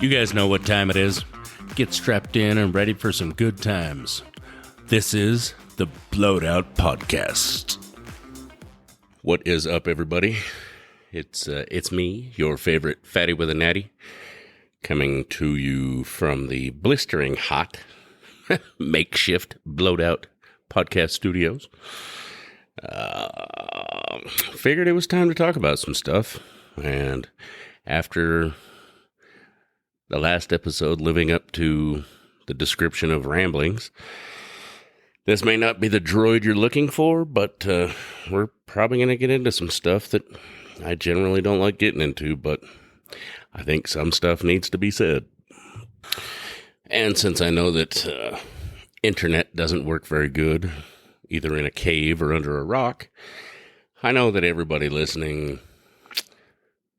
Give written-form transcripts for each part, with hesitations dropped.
You guys know what time it is. Get strapped in and ready for some good times. This is the Blowed Out Podcast. What is up, everybody? It's me, your favorite fatty with a natty, coming to you from the blistering hot makeshift Blowed Out Podcast studios. Figured it was time to talk about some stuff, and after the last episode living up to the description of ramblings, this may not be the droid you're looking for, but we're probably going to get into some stuff that I generally don't like getting into, but I think some stuff needs to be said. And since I know that internet doesn't work very good, either in a cave or under a rock, I know that everybody listening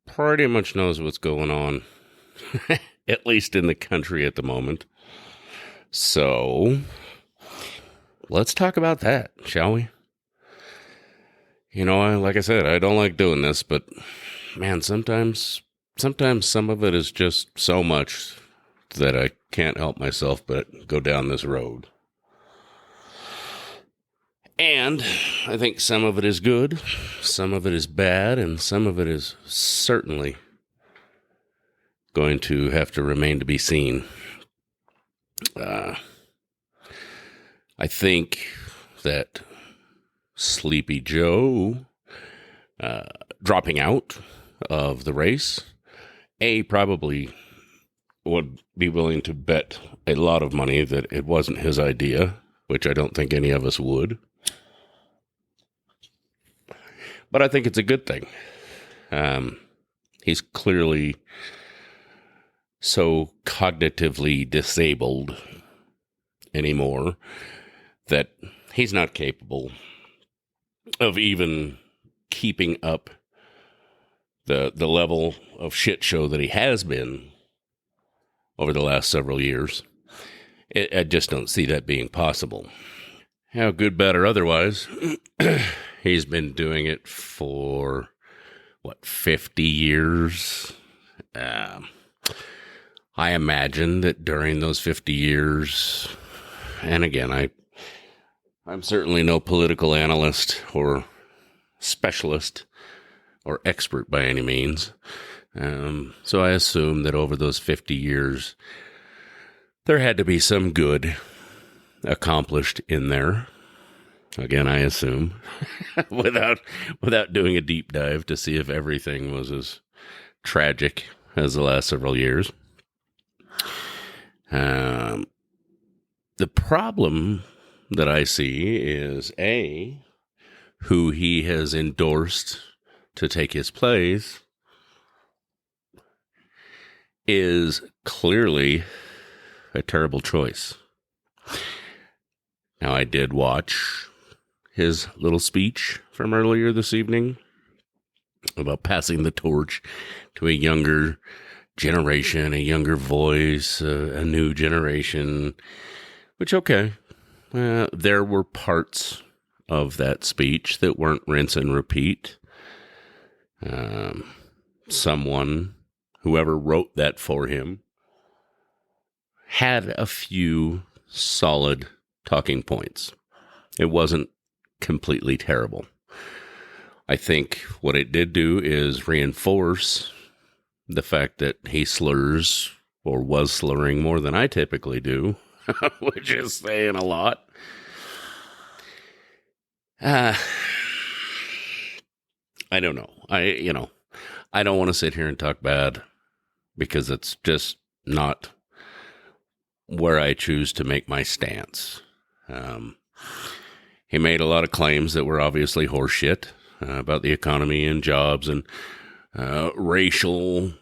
pretty much knows what's going on, at least in the country at the moment. So let's talk about that, shall we? You know, like I said, I don't like doing this, but man, sometimes some of it is just so much that I can't help myself but go down this road. And I think some of it is good, some of it is bad, and some of it is certainly going to have to remain to be seen. I think that Sleepy Joe dropping out of the race, probably would be willing to bet a lot of money that it wasn't his idea, which I don't think any of us would. But I think it's a good thing. He's clearly so cognitively disabled anymore that he's not capable of even keeping up the level of shit show that he has been over the last several years. I just don't see that being possible. How good, bad, or otherwise, he's been doing it for, 50 years? I imagine that during those 50 years, and again, I'm certainly no political analyst or specialist or expert by any means, so I assume that over those 50 years, there had to be some good accomplished in there. Again, I assume, without doing a deep dive to see if everything was as tragic as the last several years. The problem that I see is who he has endorsed to take his place is clearly a terrible choice. Now, I did watch his little speech from earlier this evening about passing the torch to a younger generation, a younger voice, a new generation, which, okay, there were parts of that speech that weren't rinse and repeat. Whoever wrote that for him, had a few solid talking points. It wasn't completely terrible. I think what it did do is reinforce the fact that he slurs or was slurring more than I typically do, which is saying a lot. I don't know. I don't want to sit here and talk bad because it's just not where I choose to make my stance. He made a lot of claims that were obviously horseshit about the economy and jobs and racial,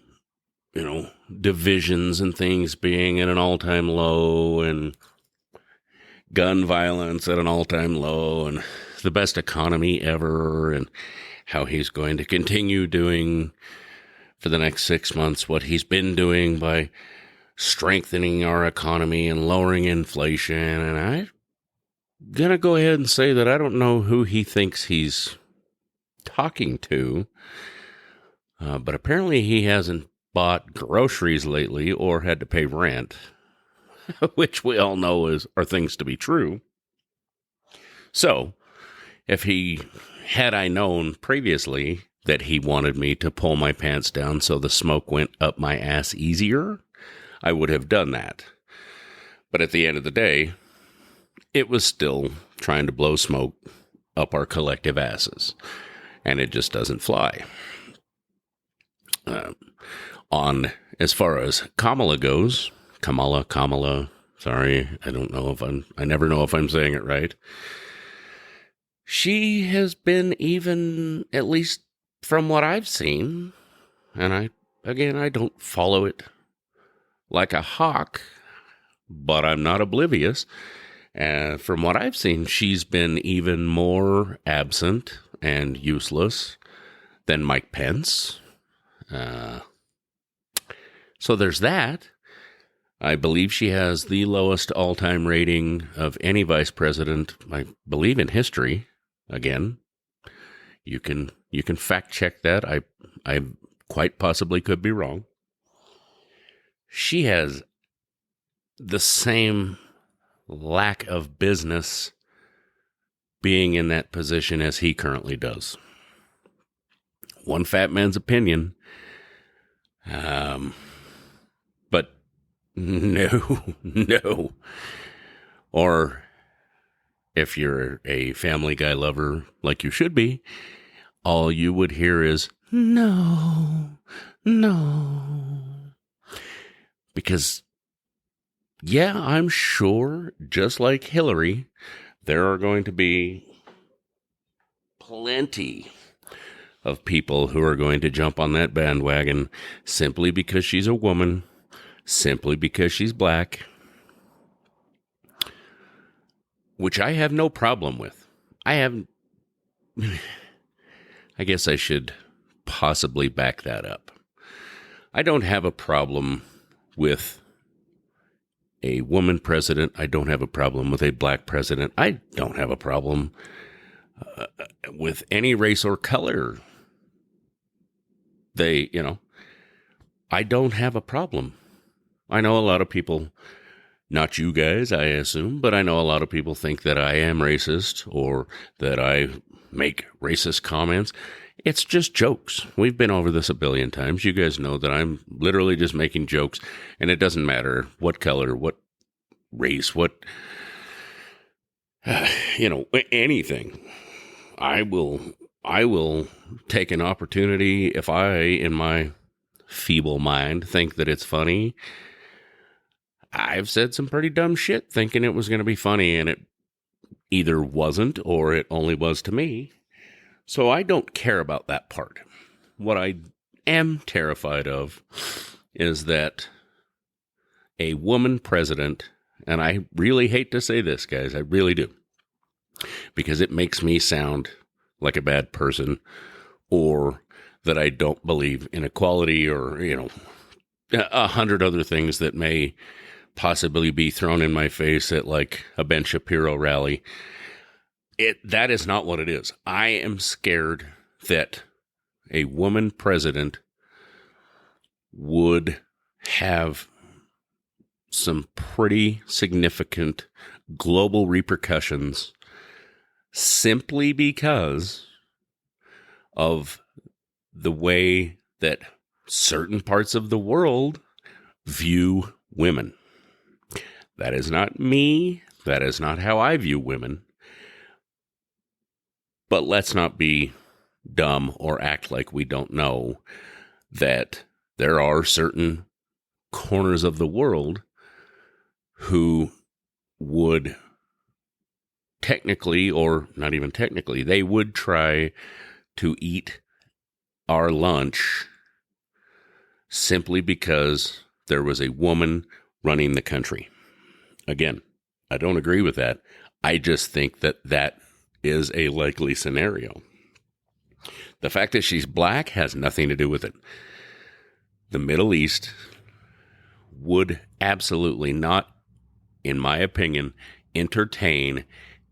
divisions and things being at an all-time low and gun violence at an all-time low and the best economy ever and how he's going to continue doing for the next 6 months what he's been doing by strengthening our economy and lowering inflation. And I'm going to go ahead and say that I don't know who he thinks he's talking to, but apparently he hasn't bought groceries lately or had to pay rent, which we all know are things to be true. So, if had I known previously that he wanted me to pull my pants down so the smoke went up my ass easier, I would have done that. But at the end of the day, it was still trying to blow smoke up our collective asses. And it just doesn't fly. On as far as Kamala goes, Kamala, sorry, I never know if I'm saying it right. She has been even, at least from what I've seen, and I don't follow it like a hawk, but I'm not oblivious. From what I've seen, she's been even more absent and useless than Mike Pence. So there's that. I believe she has the lowest all-time rating of any vice president, I believe, in history. Again, you can fact check that. I quite possibly could be wrong. She has the same lack of business being in that position as he currently does. One fat man's opinion. But no. Or if you're a Family Guy lover like you should be, all you would hear is, no. Because, yeah, I'm sure, just like Hillary, there are going to be plenty of people who are going to jump on that bandwagon simply because she's a woman, simply because she's black, which I have no problem with. I guess I should possibly back that up. I don't have a problem with a woman president. I don't have a problem with a black president. I don't have a problem with any race or color. I don't have a problem. I know a lot of people, not you guys, I assume, but I know a lot of people think that I am racist or that I make racist comments. It's just jokes. We've been over this a billion times. You guys know that I'm literally just making jokes, and it doesn't matter what color, what race, anything. I will take an opportunity if I, in my feeble mind, think that it's funny. I've said some pretty dumb shit thinking it was going to be funny, and it either wasn't or it only was to me. So I don't care about that part. What I am terrified of is that a woman president, and I really hate to say this, guys, I really do, because it makes me sound like a bad person, or that I don't believe in equality, or, 100 other things that may possibly be thrown in my face at like a Ben Shapiro rally. That is not what it is. I am scared that a woman president would have some pretty significant global repercussions simply because of the way that certain parts of the world view women. That is not me. That is not how I view women. But let's not be dumb or act like we don't know that there are certain corners of the world who would technically, or not even technically, they would try to eat our lunch simply because there was a woman running the country. Again, I don't agree with that. I just think that is a likely scenario. The fact that she's black has nothing to do with it. The Middle East would absolutely not, in my opinion, entertain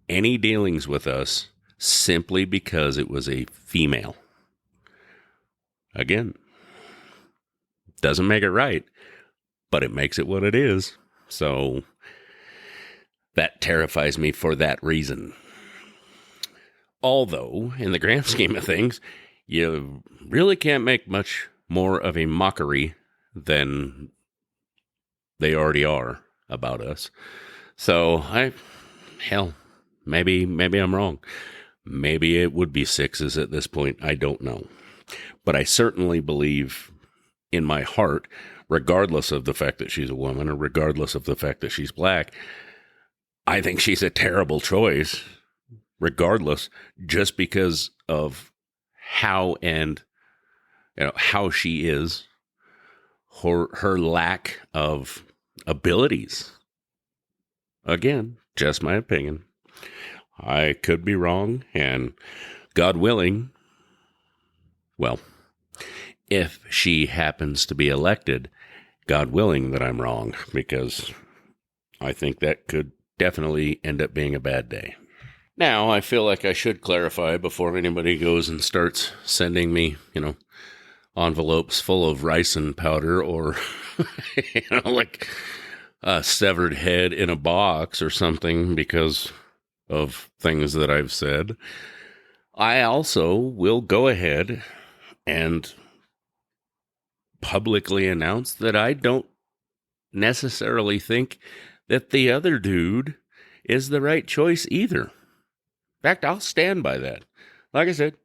any dealings with us simply because it was a female. Again, Doesn't make it right, but it makes it what it is. So that terrifies me for that reason. Although, in the grand scheme of things, you really can't make much more of a mockery than they already are about us. So, maybe I'm wrong. Maybe it would be sixes at this point. I don't know. But I certainly believe in my heart, regardless of the fact that she's a woman or regardless of the fact that she's black, I think she's a terrible choice, regardless, just because of how she is, her lack of abilities. Again, just my opinion. I could be wrong, and God willing, well, if she happens to be elected, God willing that I'm wrong, because I think that could definitely end up being a bad day. Now, I feel like I should clarify before anybody goes and starts sending me, envelopes full of ricin powder or, like a severed head in a box or something because of things that I've said. I also will go ahead and publicly announce that I don't necessarily think that the other dude is the right choice either. In fact, I'll stand by that. Like I said,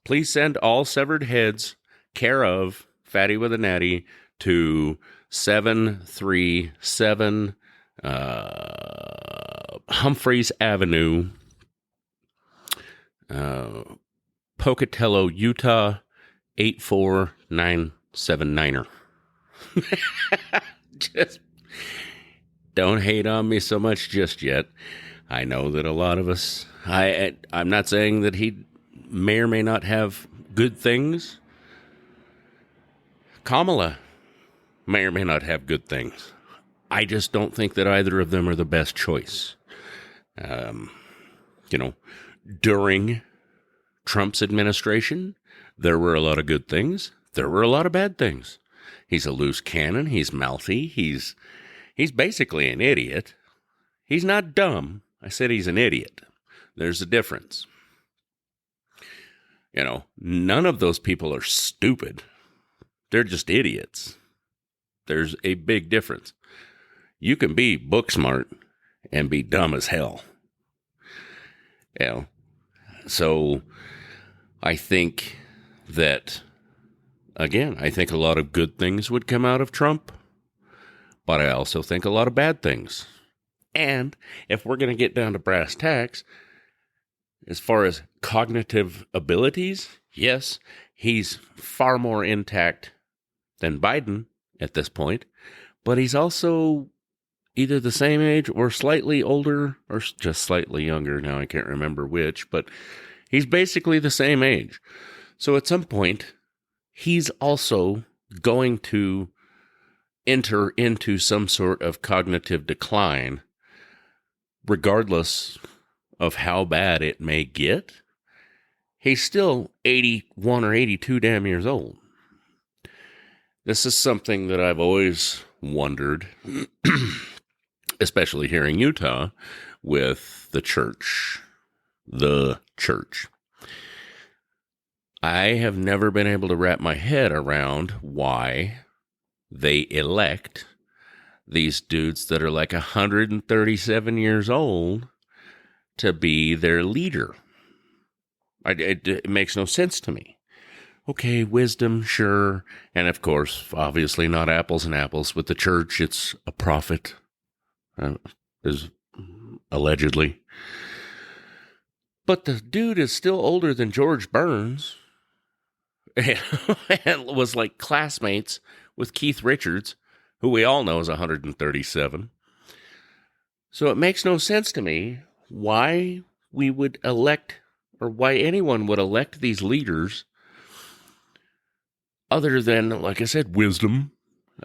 please send all severed heads, care of Fatty with a Natty, to 737 Humphreys Avenue, Pocatello, Utah, 84979er. Just don't hate on me so much just yet. I know that a lot of us, I'm not saying that he may or may not have good things. Kamala may or may not have good things. I just don't think that either of them are the best choice. During Trump's administration, there were a lot of good things. There were a lot of bad things. He's a loose cannon. He's mouthy. He's basically an idiot. He's not dumb. I said he's an idiot. There's a difference. None of those people are stupid. They're just idiots. There's a big difference. You can be book smart and be dumb as hell. So I think that, again, I think a lot of good things would come out of Trump, but I also think a lot of bad things. And if we're going to get down to brass tacks, as far as cognitive abilities, yes, he's far more intact than Biden at this point, but he's also either the same age or slightly older or just slightly younger. Now I can't remember which, but he's basically the same age. So at some point, he's also going to enter into some sort of cognitive decline, regardless of how bad it may get. He's still 81 or 82 damn years old. This is something that I've always wondered, especially here in Utah with the church. The church. I have never been able to wrap my head around why they elect these dudes that are like 137 years old to be their leader. It makes no sense to me. Okay, wisdom, sure. And of course, obviously not apples and apples. With the church, it's a prophet, is allegedly. But the dude is still older than George Burns and was like classmates with Keith Richards, who we all know is 137. So it makes no sense to me why we would elect, or why anyone would elect these leaders other than, like I said, wisdom.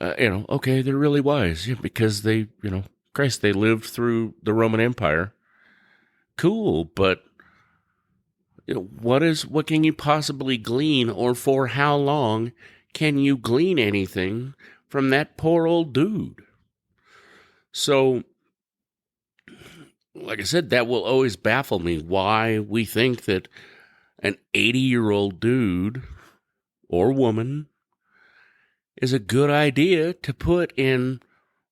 Okay, they're really wise. Yeah, because they, Christ, they lived through the Roman Empire. Cool, but what can you possibly glean, or for how long can you glean anything from that poor old dude? So, like I said, that will always baffle me, why we think that an 80-year-old dude or woman is a good idea to put in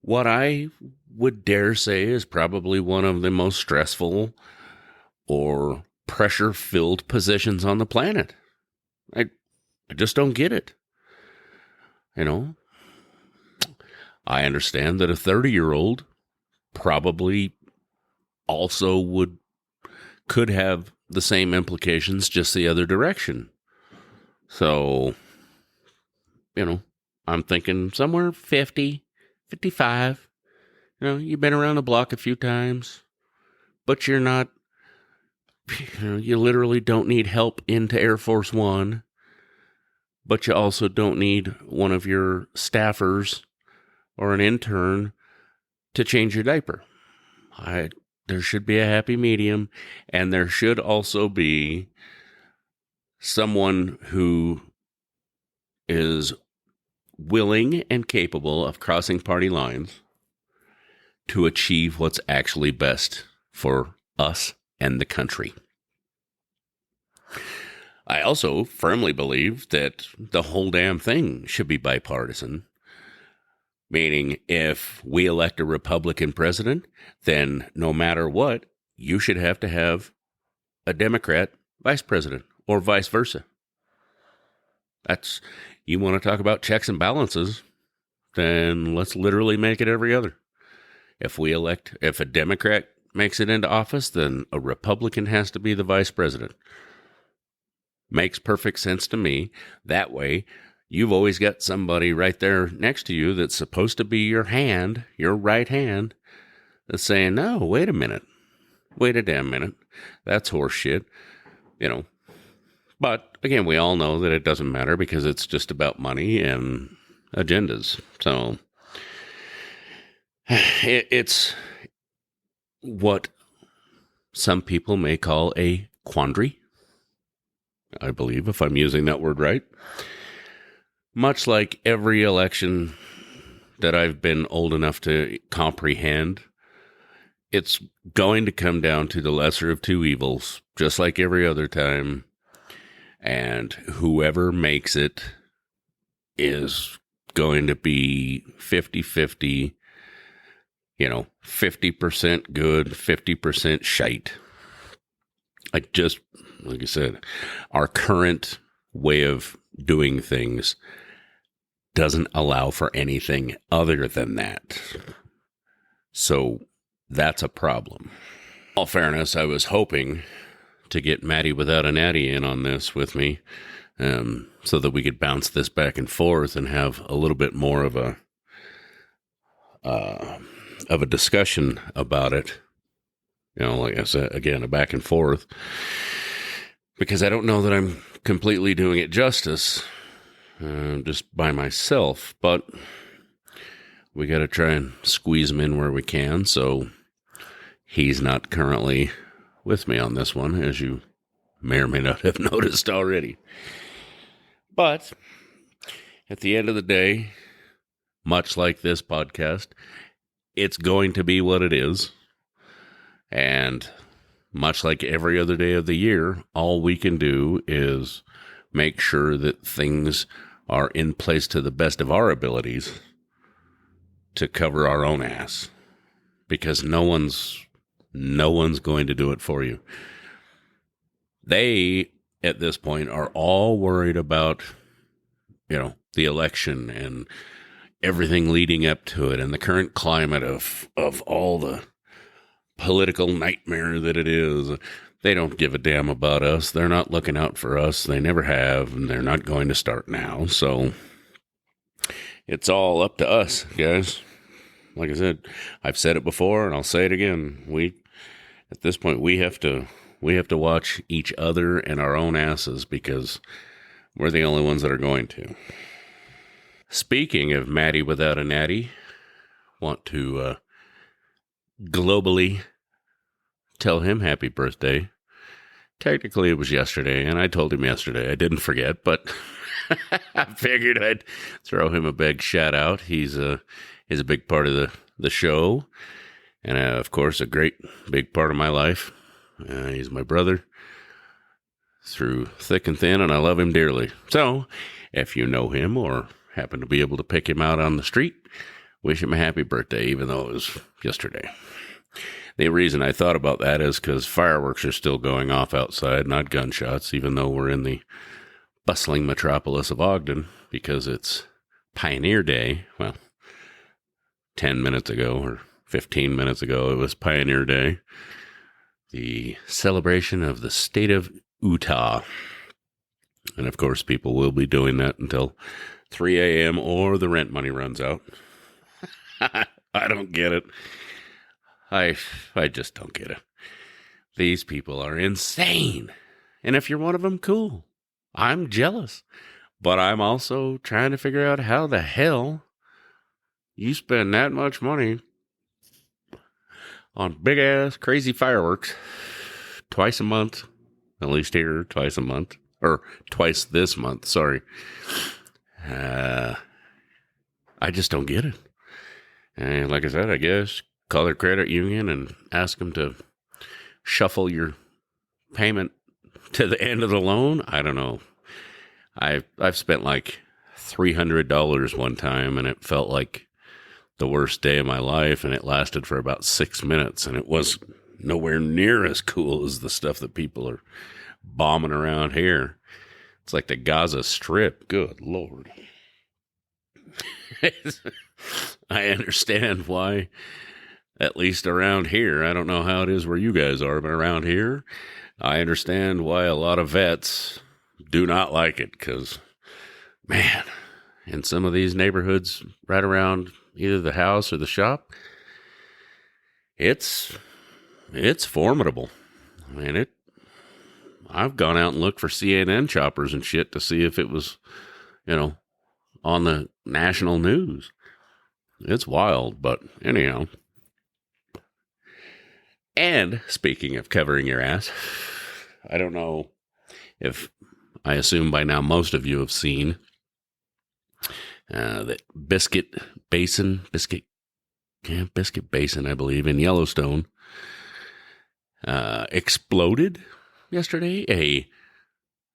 what I would dare say is probably one of the most stressful or pressure-filled positions on the planet. I just don't get it. I understand that a 30-year-old probably also could have the same implications, just the other direction. So, I'm thinking somewhere 50, 55. You've been around the block a few times, but you're not, you literally don't need help into Air Force One, but you also don't need one of your staffers or an intern to change your diaper. There should be a happy medium, and there should also be someone who is willing and capable of crossing party lines to achieve what's actually best for us and the country. I also firmly believe that the whole damn thing should be bipartisan. Meaning, if we elect a Republican president, then no matter what, you should have to have a Democrat vice president, or vice versa. You want to talk about checks and balances, then let's literally make it every other. If a Democrat makes it into office, then a Republican has to be the vice president. Makes perfect sense to me. That way, you've always got somebody right there next to you that's supposed to be your right hand, that's saying, no, wait a minute. Wait a damn minute. That's horse shit. But again, we all know that it doesn't matter because it's just about money and agendas. So it's what some people may call a quandary, I believe, if I'm using that word right. Much like every election that I've been old enough to comprehend, it's going to come down to the lesser of two evils, just like every other time. And whoever makes it is going to be 50-50, 50% good, 50% shite. Like I said, our current way of doing things doesn't allow for anything other than that. So that's a problem. In all fairness, I was hoping to get Maddie Without a Natty in on this with me, so that we could bounce this back and forth and have a little bit more of a discussion about it. Like I said, again, a back and forth, because I don't know that I'm completely doing it justice just by myself, but we got to try and squeeze him in where we can. So he's not currently with me on this one, as you may or may not have noticed already. But at the end of the day, much like this podcast, it's going to be what it is. And much like every other day of the year, all we can do is make sure that things are in place to the best of our abilities to cover our own ass, because no one's going to do it for you. They, at this point, are all worried about, the election and everything leading up to it and the current climate of all the political nightmare that it is. They don't give a damn about us. They're not looking out for us. They never have, and they're not going to start now. So it's all up to us, guys. Like I said, I've said it before, and I'll say it again. At this point, we have to watch each other and our own asses, because we're the only ones that are going to. Speaking of Maddie Without a Natty, want to globally tell him happy birthday. Technically, it was yesterday, and I told him yesterday. I didn't forget, but I figured I'd throw him a big shout out. He's a big part of the show, and of course, a great big part of my life. He's my brother through thick and thin, and I love him dearly. So, if you know him or happen to be able to pick him out on the street, wish him a happy birthday, even though it was yesterday. The reason I thought about that is because fireworks are still going off outside, not gunshots, even though we're in the bustling metropolis of Ogden, because it's Pioneer Day. Well, 10 minutes ago or 15 minutes ago, it was Pioneer Day, the celebration of the state of Utah. And of course, people will be doing that until 3 a.m. or the rent money runs out. I don't get it. I just don't get it. These people are insane. And if you're one of them, cool. I'm jealous. But I'm also trying to figure out how the hell you spend that much money on big-ass crazy fireworks twice a month. At least here, twice a month. Or twice this month, sorry. I just don't get it. And like I said, I guess call their credit union and ask them to shuffle your payment to the end of the loan. I don't know. I've spent like $300 one time, and it felt like the worst day of my life, and it lasted for about 6 minutes, and it was nowhere near as cool as the stuff that people are bombing around here. It's like the Gaza Strip. Good Lord. I understand why, at least around here, I don't know how it is where you guys are, but around here, I understand why a lot of vets do not like it, because, man, in some of these neighborhoods right around either the house or the shop, it's formidable. I mean, I've gone out and looked for CNN choppers and shit to see if it was, on the national news. It's wild, but anyhow. And speaking of covering your ass, I don't know if, I assume by now most of you have seen that Biscuit Basin, I believe, in Yellowstone, exploded yesterday. A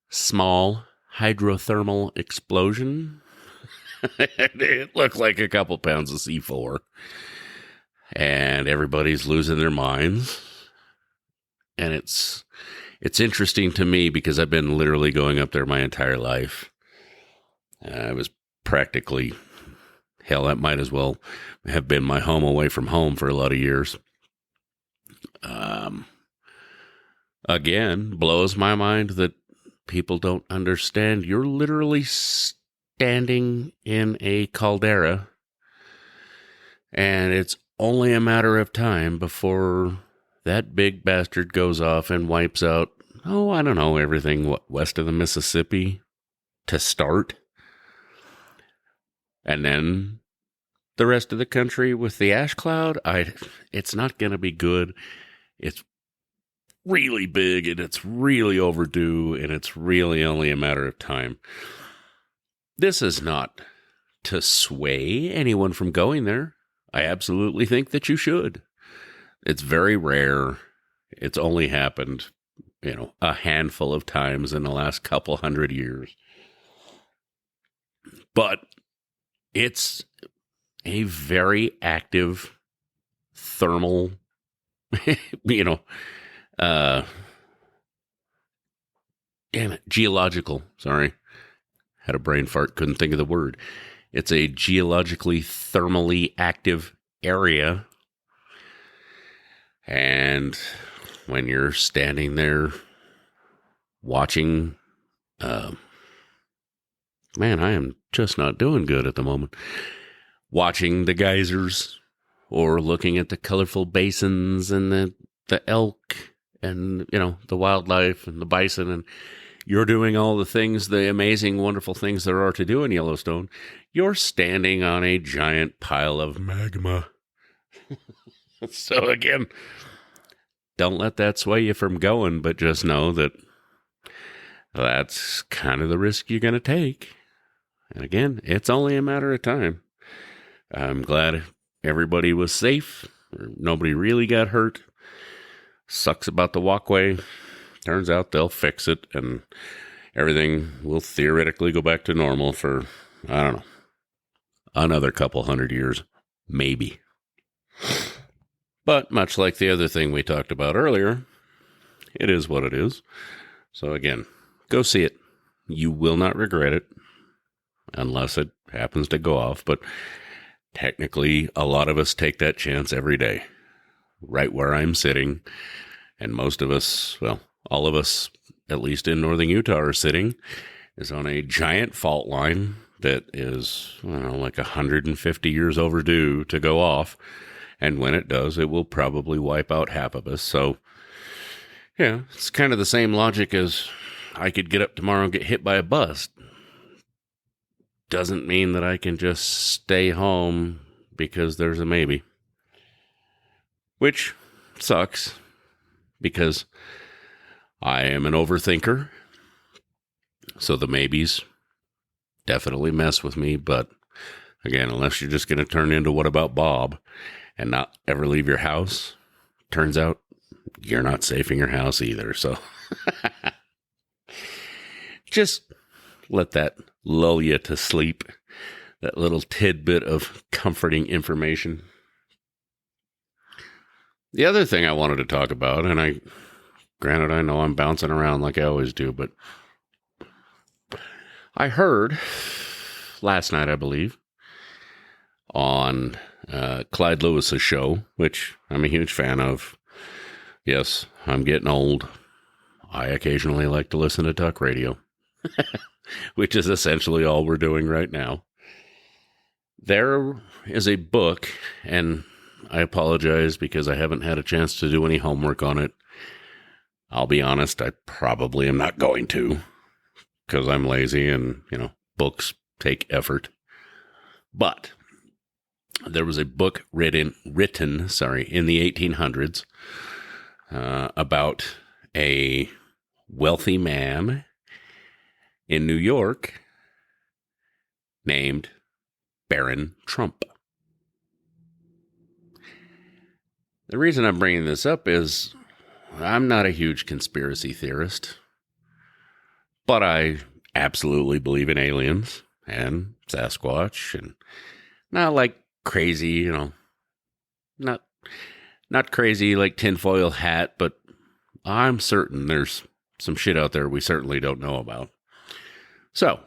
small hydrothermal explosion. It looked like a couple pounds of C4. And everybody's losing their minds. And it's interesting to me because I've been literally going up there my entire life. I was practically, hell, that might as well have been my home away from home for a lot of years. Again, blows my mind that people don't understand. You're literally standing in a caldera, and it's only a matter of time before that big bastard goes off and wipes out, I don't know, everything west of the Mississippi to start. And then the rest of the country with the ash cloud, it's not going to be good. It's really big, and it's really overdue, and it's really only a matter of time. This is not to sway anyone from going there. I absolutely think that you should. It's very rare. It's only happened, a handful of times in the last couple 100 years. But it's a very active thermal, geological, sorry. Had a brain fart, couldn't think of the word. It's a geologically thermally active area. And when you're standing there watching, man, I am just not doing good at the moment. Watching the geysers or looking at the colorful basins and the elk and, the wildlife and the bison, and you're doing all the things, the amazing, wonderful things there are to do in Yellowstone. You're standing on a giant pile of magma. So again, don't let that sway you from going, but just know that that's kind of the risk you're going to take. And again, it's only a matter of time. I'm glad everybody was safe. Nobody really got hurt. Sucks about the walkway. Turns out they'll fix it and everything will theoretically go back to normal for, I don't know, another couple 100 years, maybe. But much like the other thing we talked about earlier, it is what it is. So again, go see it. You will not regret it unless it happens to go off. But technically, a lot of us take that chance every day, right where I'm sitting. And most of us, well, all of us, at least in northern Utah, are sitting, is on a giant fault line that is, I don't know, like 150 years overdue to go off. And when it does, it will probably wipe out half of us. So, yeah, it's kind of the same logic as I could get up tomorrow and get hit by a bus. Doesn't mean that I can just stay home because there's a maybe. Which sucks because I am an overthinker. So the maybes definitely mess with me. But again, unless you're just going to turn into What About Bob and not ever leave your house, turns out you're not safe in your house either. So just let that lull you to sleep. That little tidbit of comforting information. The other thing I wanted to talk about, and granted, I know I'm bouncing around like I always do, but I heard last night, I believe, on Clyde Lewis's show, which I'm a huge fan of. Yes, I'm getting old. I occasionally like to listen to talk radio, which is essentially all we're doing right now. There is a book, and I apologize because I haven't had a chance to do any homework on it. I'll be honest, I probably am not going to because I'm lazy and, books take effort. But there was a book written in the 1800s about a wealthy man in New York named Baron Trump. The reason I'm bringing this up is I'm not a huge conspiracy theorist, but I absolutely believe in aliens and Sasquatch, and not like crazy, not crazy like tinfoil hat, but I'm certain there's some shit out there we certainly don't know about. So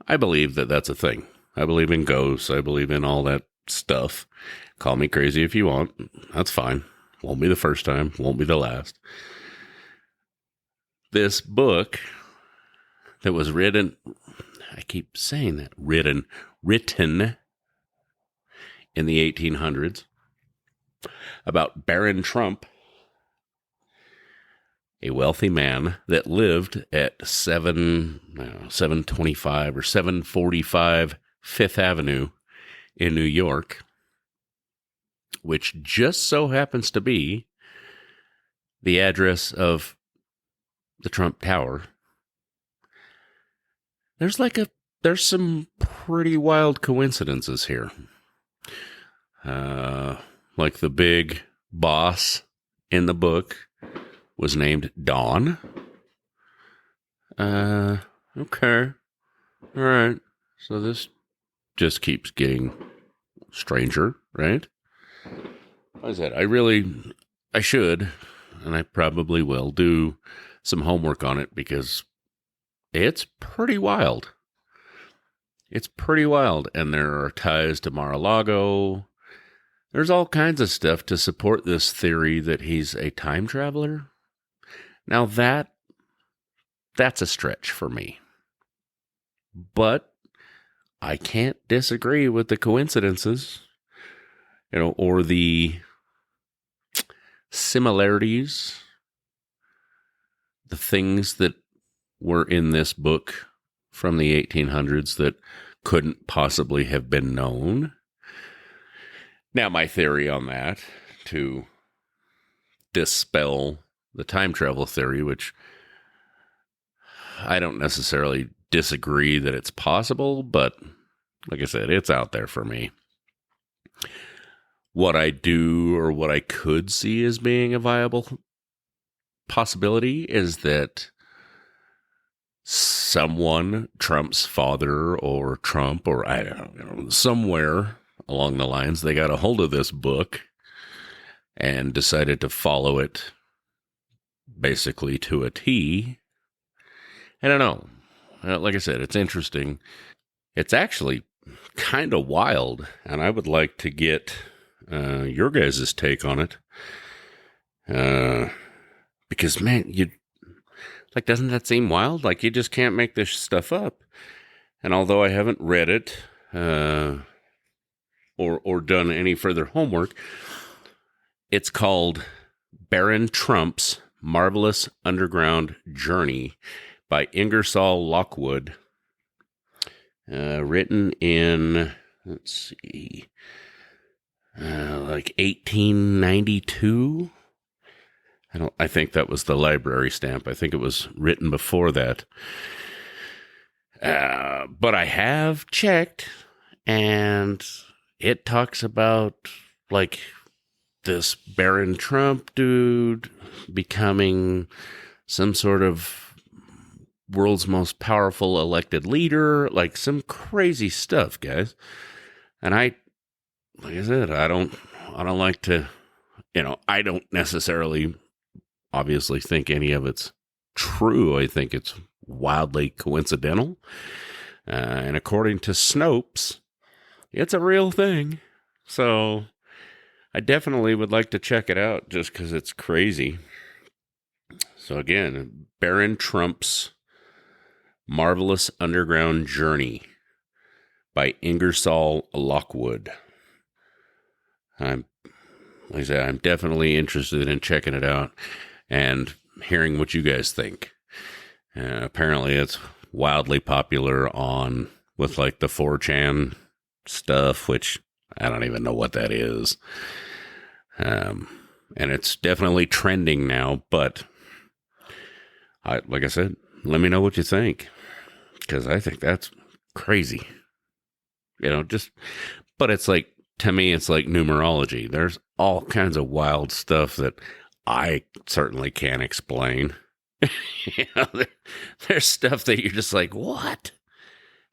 I believe that that's a thing. I believe in ghosts. I believe in all that stuff. Call me crazy if you want. That's fine. Won't be the first time. Won't be the last. This book that was written, I keep saying that, written in the 1800s about Baron Trump, a wealthy man that lived at 725 or 745 Fifth Avenue in New York, which just so happens to be the address of the Trump Tower. There's some pretty wild coincidences here. Like the big boss in the book was named Don. Okay. All right. So this just keeps getting stranger, right? Like I said, I should, and I probably will, do some homework on it because it's pretty wild. It's pretty wild, and there are ties to Mar-a-Lago. There's all kinds of stuff to support this theory that he's a time traveler. Now that's a stretch for me. But I can't disagree with the coincidences, or the similarities, the things that were in this book from the 1800s that couldn't possibly have been known. Now, my theory on that, to dispel the time travel theory, which I don't necessarily disagree that it's possible, but like I said, it's out there for me. What I do, or what I could see as being a viable possibility, is that someone, Trump's father or Trump, or I don't know, somewhere along the lines, they got a hold of this book and decided to follow it basically to a T. I don't know. Like I said, it's interesting. It's actually kind of wild, and I would like to get your guys' take on it. Because, man, doesn't that seem wild? Like, you just can't make this stuff up. And although I haven't read it or done any further homework, it's called Baron Trump's Marvelous Underground Journey by Ingersoll Lockwood. Written in, let's see, like 1892. I think that was the library stamp. I think it was written before that. But I have checked, and it talks about, like, this Baron Trump dude becoming some sort of world's most powerful elected leader, like some crazy stuff, guys. And like I said, I don't like to, I don't necessarily obviously think any of it's true. I think it's wildly coincidental. And according to Snopes, it's a real thing. So I definitely would like to check it out just because it's crazy. So again, Baron Trump's Marvelous Underground Journey by Ingersoll Lockwood. Like I said, I'm definitely interested in checking it out and hearing what you guys think. Apparently it's wildly popular with like the 4chan stuff, which I don't even know what that is. And it's definitely trending now, but like I said, let me know what you think, because I think that's crazy. But it's like, to me, it's like numerology. There's all kinds of wild stuff that I certainly can't explain. There's stuff that you're just like, what?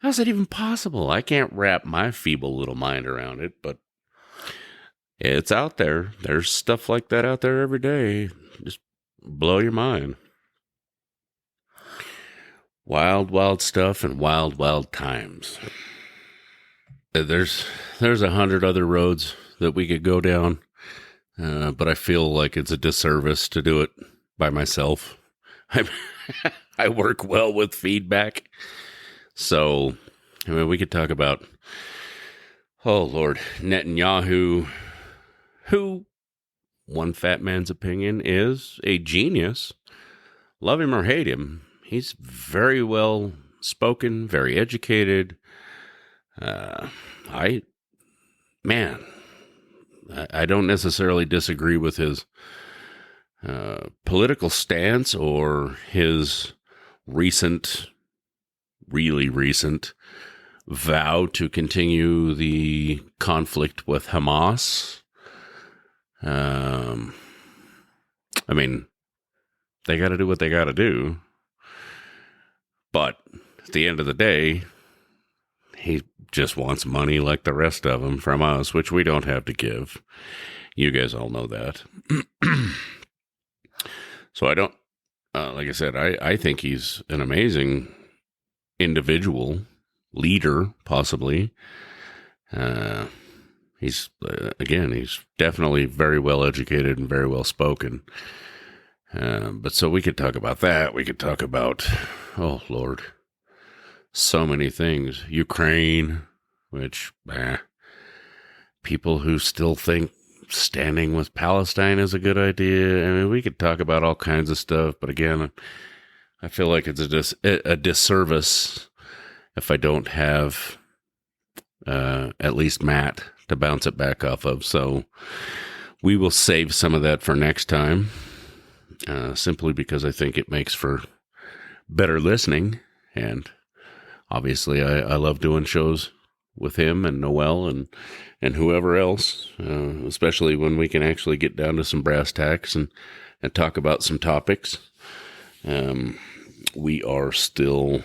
How's that even possible? I can't wrap my feeble little mind around it, but it's out there. There's stuff like that out there every day. Just blow your mind. Wild, wild stuff and wild, wild times. There's 100 other roads that we could go down, but I feel like it's a disservice to do it by myself. I work well with feedback. So, we could talk about, oh Lord, Netanyahu, who, one fat man's opinion, is a genius. Love him or hate him, he's very well spoken, very educated. I don't necessarily disagree with his political stance or his really recent vow to continue the conflict with Hamas. They got to do what they got to do. But at the end of the day, he just wants money like the rest of them from us, which we don't have to give. You guys all know that. So I don't, like I said, I think he's an amazing individual, leader, possibly. He's definitely very well educated and very well spoken. But so we could talk about that. We could talk about, oh Lord, so many things. Ukraine, which, people who still think standing with Palestine is a good idea. We could talk about all kinds of stuff, but again, I feel like it's a disservice if I don't have at least Matt to bounce it back off of. So we will save some of that for next time, simply because I think it makes for better listening. And obviously I love doing shows with him and Noel and whoever else, especially when we can actually get down to some brass tacks and talk about some topics. We are still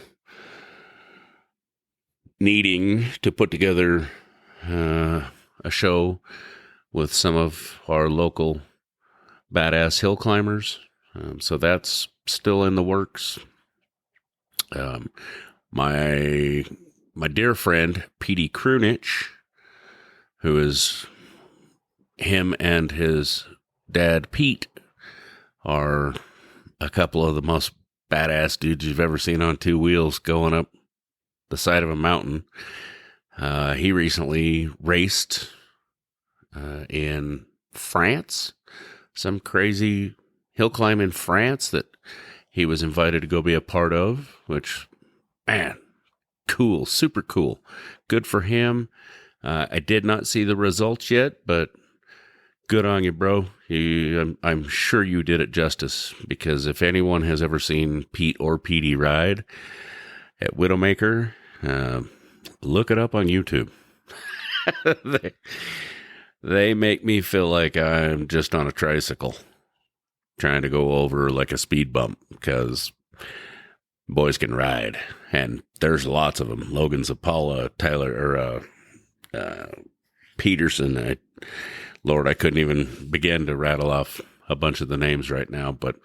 needing to put together a show with some of our local badass hill climbers. So that's still in the works. My dear friend, Petey Krunich, who is him and his dad, Pete, are a couple of the most badass dudes you've ever seen on two wheels going up the side of a mountain. He recently raced in France, some crazy hill climb in France that he was invited to go be a part of, which, man, cool, super cool. Good for him. I did not see the results yet, but good on you, bro. I'm sure you did it justice, because if anyone has ever seen Pete or Petey ride at Widowmaker, look it up on YouTube. They make me feel like I'm just on a tricycle trying to go over like a speed bump, because boys can ride, and there's lots of them. Logan Zapala, Tyler, Peterson. Lord, I couldn't even begin to rattle off a bunch of the names right now, but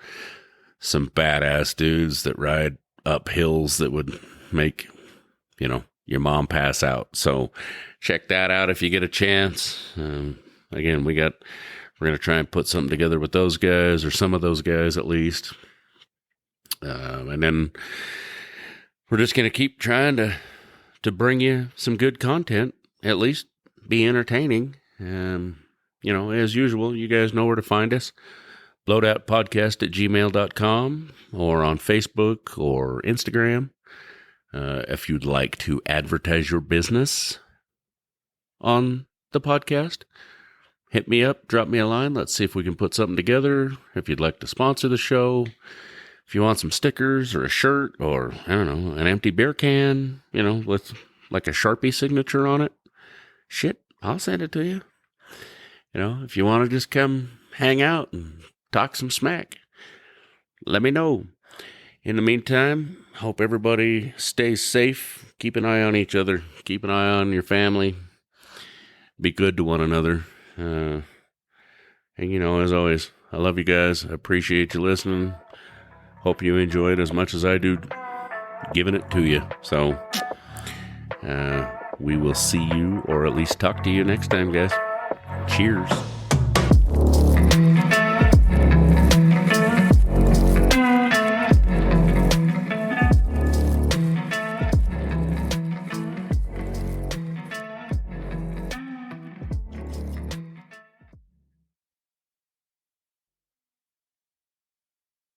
some badass dudes that ride up hills that would make, your mom pass out. So check that out if you get a chance. Again, we're going to try and put something together with those guys, or some of those guys at least. And then we're just going to keep trying to bring you some good content, at least be entertaining. As usual, you guys know where to find us. blowedoutpodcast@gmail.com, or on Facebook or Instagram. If you'd like to advertise your business on the podcast, hit me up, drop me a line. Let's see if we can put something together. If you'd like to sponsor the show, if you want some stickers or a shirt, or, I don't know, an empty beer can, with like a Sharpie signature on it, shit, I'll send it to you. If you want to just come hang out and talk some smack, let me know. In the meantime, hope everybody stays safe. Keep an eye on each other. Keep an eye on your family. Be good to one another. And, as always, I love you guys. I appreciate you listening. Hope you enjoy it as much as I do giving it to you. So, we will see you, or at least talk to you next time, guys. Cheers.